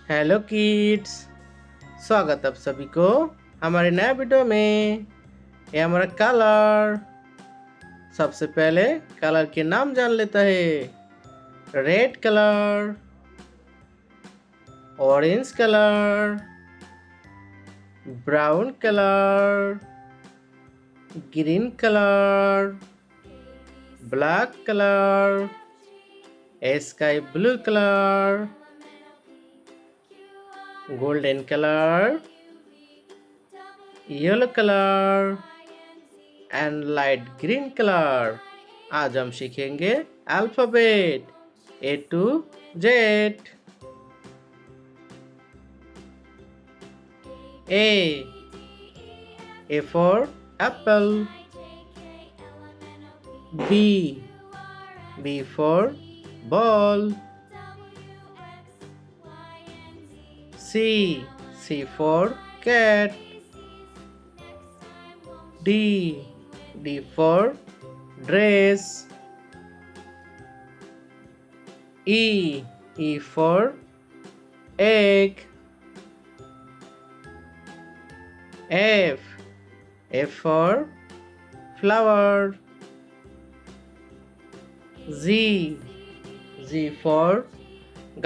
Hello kids. स्वागत आप सभी को हमारे नए वीडियो में। ये हमारा कलर। सबसे पहले कलर के नाम जान लेता है। Red colour, orange colour, brown colour, green colour, black colour, sky blue colour, golden colour, yellow colour and light green colour. आज हम सीखेंगे alphabet A to Z। A for apple. B for ball. C for cat. D for dress. E for egg. F for flower. Z for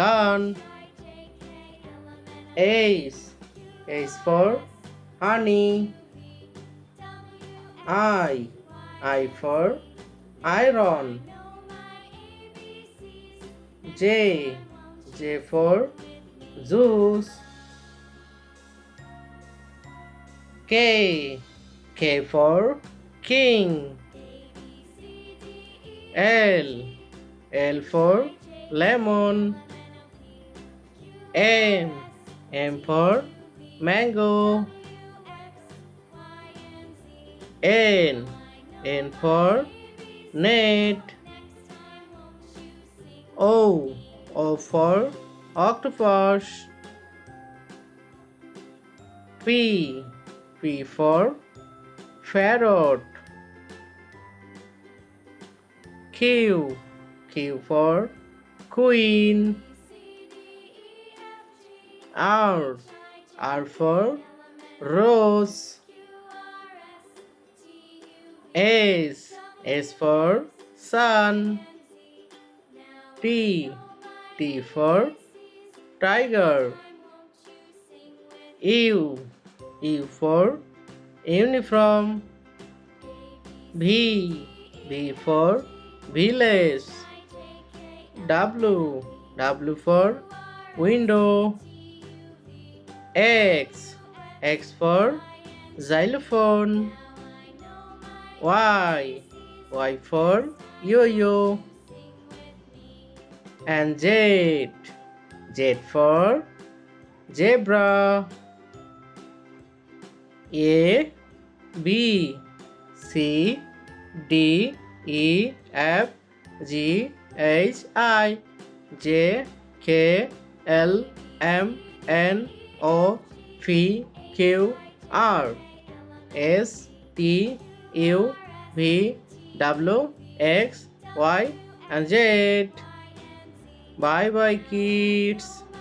gun. H for honey. I for iron. J for juice. K for king. L for lemon. M for mango. N for net. O for octopus. P for parrot. Q for queen. R for rose. S for sun. T for tiger. U for uniform. V for village. W for window. X for xylophone. Y for yo-yo. And Z for zebra. A B C D E F G H I J K L M N O P Q R S T U V W X Y and Z. Bye bye kids.